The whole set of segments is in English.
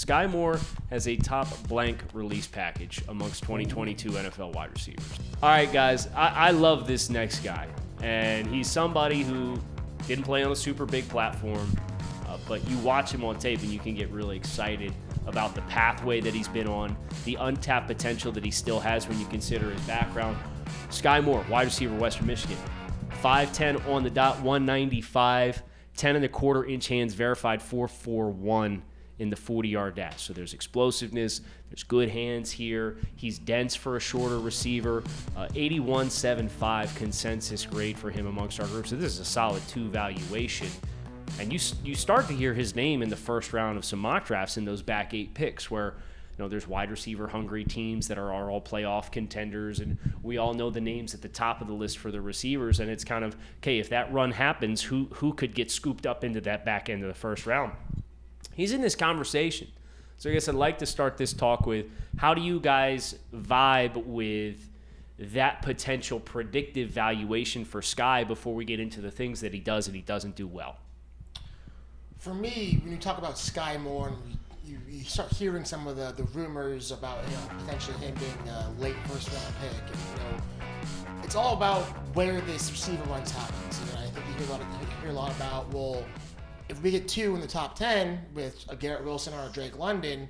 Skyy Moore has a top blank release package amongst 2022 NFL wide receivers. All right, guys, I love this next guy. And he's somebody who didn't play on a super big platform, but you watch him on tape and you can get really excited about the pathway that he's been on, the untapped potential that he still has when you consider his background. Skyy Moore, wide receiver, Western Michigan. 5'10" on the dot, 195, 10.25-inch hands, verified 4.41 in the 40-yard dash. So there's explosiveness, there's good hands here. He's dense for a shorter receiver. 81.75 consensus grade for him amongst our group. So this is a solid 2 valuation. And you start to hear his name in the first round of some mock drafts in those back 8 picks where there's wide receiver hungry teams that are all playoff contenders, and we all know the names at the top of the list for the receivers, and it's kind of, okay, if that run happens, who could get scooped up into that back end of the first round? He's in this conversation. So I guess I'd like to start this talk with, how do you guys vibe with that potential predictive valuation for Skyy before we get into the things that he does and he doesn't do well? For me, when you talk about Skyy Moore and you start hearing some of the rumors about potentially him being a late first round pick, and it's all about where this receiver runs happens. I think you hear a lot about, well, if we get 2 in the top 10 with a Garrett Wilson or a Drake London,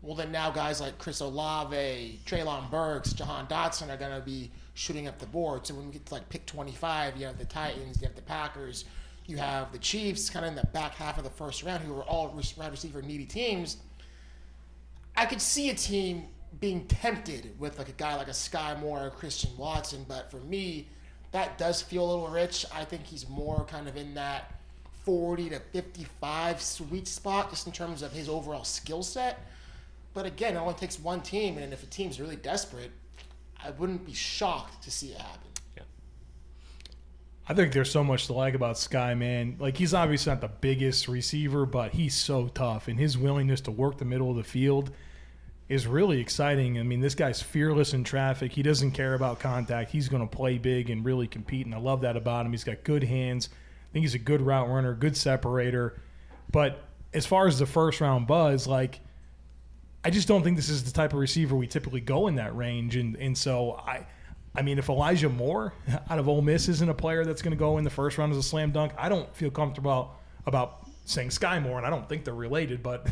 well then now guys like Chris Olave, Treylon Burks, Jahan Dotson are going to be shooting up the board. So when we get to pick 25, you have the Titans, you have the Packers, you have the Chiefs kind of in the back half of the first round, who are all wide receiver needy teams. I could see a team being tempted with a guy like a Skyy Moore or Christian Watson, but for me, that does feel a little rich. I think he's more kind of in that 40 to 55 sweet spot just in terms of his overall skill set. But again, it only takes one team, and if a team's really desperate, I wouldn't be shocked to see it happen. I think there's so much to like about Skyy, man. He's obviously not the biggest receiver, but he's so tough, and his willingness to work the middle of the field is really exciting. I mean, this guy's fearless in traffic. He doesn't care about contact. He's going to play big and really compete, and I love that about him. He's got good hands. I think he's a good route runner, good separator. But as far as the first-round buzz, I just don't think this is the type of receiver we typically go in that range, and so I mean, if Elijah Moore out of Ole Miss isn't a player that's going to go in the first round as a slam dunk, I don't feel comfortable about saying Skyy Moore, and I don't think they're related, but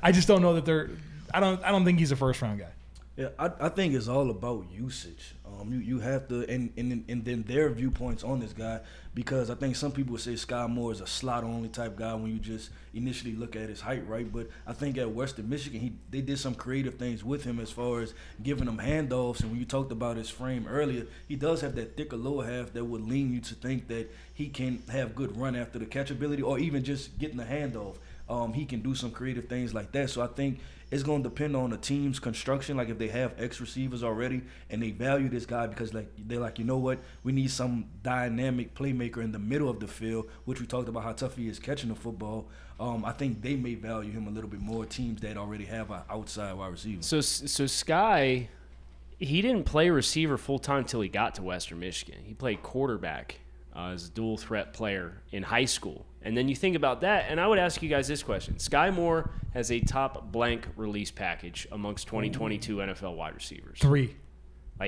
I just don't know that they're – I don't think he's a first-round guy. Yeah, I think it's all about usage. You have to and then their viewpoints on this guy, because I think some people would say Skyy Moore is a slot-only type guy when you just initially look at his height, right? But I think at Western Michigan, they did some creative things with him as far as giving him handoffs. And when you talked about his frame earlier, he does have that thicker lower half that would lean you to think that he can have good run after the catch ability, or even just getting the handoff. He can do some creative things like that. So I think it's going to depend on the team's construction. If they have X receivers already and they value this guy because they're like, you know what, we need some dynamic playmaker in the middle of the field, which we talked about how tough he is catching the football. I think they may value him a little bit more, teams that already have an outside wide receiver. So Skyy, he didn't play receiver full-time until he got to Western Michigan. He played quarterback as a dual threat player in high school. And then you think about that, and I would ask you guys this question. Skyy Moore has a top blank release package amongst 2022 NFL wide receivers. 3.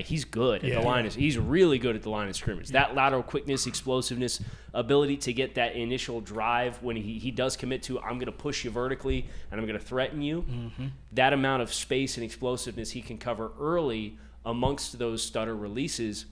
He's good at the line. He's really good at the line of scrimmage. That lateral quickness, explosiveness, ability to get that initial drive when he does commit to, I'm going to push you vertically and I'm going to threaten you. Mm-hmm. That amount of space and explosiveness he can cover early amongst those stutter releases,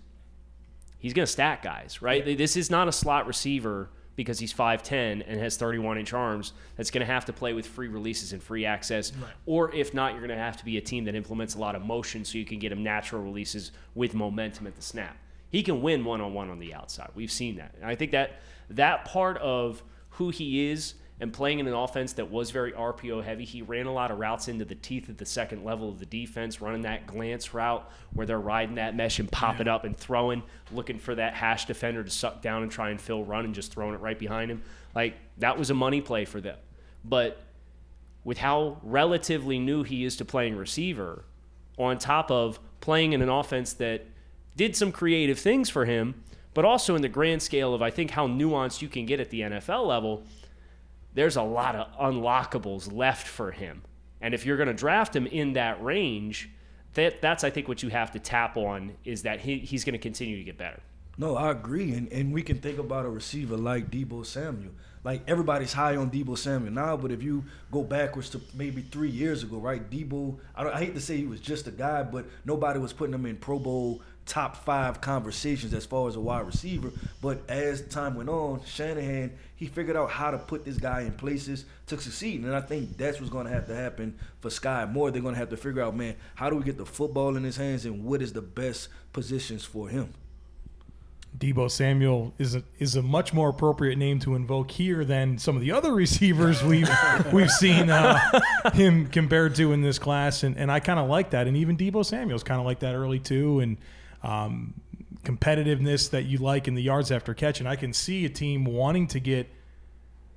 he's going to stack guys, right? Yeah. This is not a slot receiver because he's 5'10" and has 31-inch arms that's going to have to play with free releases and free access. Right. Or if not, you're going to have to be a team that implements a lot of motion so you can get him natural releases with momentum at the snap. He can win one-on-one on the outside. We've seen that. And I think that part of who he is and playing in an offense that was very RPO heavy, he ran a lot of routes into the teeth at the second level of the defense, running that glance route where they're riding that mesh and popping up and throwing, looking for that hash defender to suck down and try and fill run and just throwing it right behind him. That was a money play for them. But with how relatively new he is to playing receiver, on top of playing in an offense that did some creative things for him, but also in the grand scale of I think how nuanced you can get at the NFL level, there's a lot of unlockables left for him. And if you're going to draft him in that range, that's I think what you have to tap on is that he's going to continue to get better. No, I agree, and we can think about a receiver like Deebo Samuel. Like, everybody's high on Deebo Samuel now, but if you go backwards to maybe 3 years ago, right, Deebo, I hate to say he was just a guy, but nobody was putting him in Pro Bowl top 5 conversations as far as a wide receiver. But as time went on, Shanahan, he figured out how to put this guy in places to succeed. And I think that's what's going to have to happen for Skyy Moore. They're going to have to figure out, man, how do we get the football in his hands and what is the best positions for him? Deebo Samuel is a much more appropriate name to invoke here than some of the other receivers we've seen him compared to in this class, and I kind of like that. And even Deebo Samuel's kind of like that early too, and competitiveness that you like in the yards after catch. And I can see a team wanting to get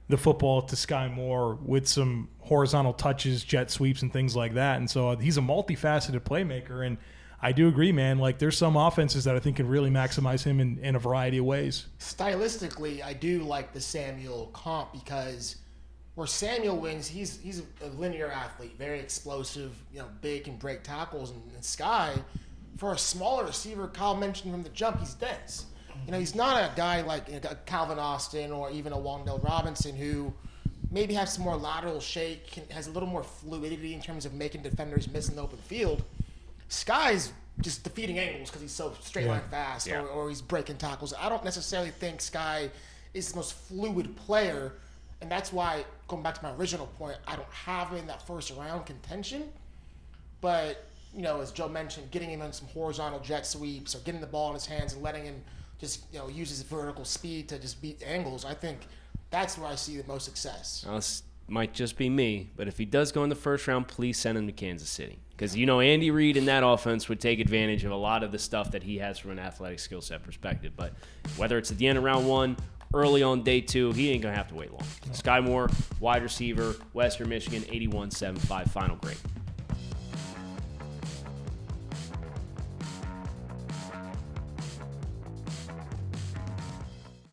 the football to Skyy Moore with some horizontal touches, jet sweeps, and things like that. And so he's a multifaceted playmaker, and I do agree, man. Like, there's some offenses that I think can really maximize him in a variety of ways. Stylistically, I do like the Samuel comp because where Samuel wins, he's a linear athlete, very explosive, big, and break tackles. And Skyy, for a smaller receiver, Kyle mentioned from the jump, he's dense. He's not a guy like a Calvin Austin or even a Wan'Dale Robinson who maybe has some more lateral shake, has a little more fluidity in terms of making defenders miss in the open field. Skyy's just defeating angles because he's so straight line fast, or he's breaking tackles. I don't necessarily think Skyy is the most fluid player, and that's why, going back to my original point, I don't have him in that first round contention. But, as Joe mentioned, getting him in some horizontal jet sweeps or getting the ball in his hands and letting him just, use his vertical speed to just beat angles, I think that's where I see the most success. This might just be me, but if he does go in the first round, please send him to Kansas City. Because, Andy Reid in that offense would take advantage of a lot of the stuff that he has from an athletic skill set perspective. But whether it's at the end of round 1, early on day 2, he ain't going to have to wait long. Skyy Moore, wide receiver, Western Michigan, 81.75 final grade.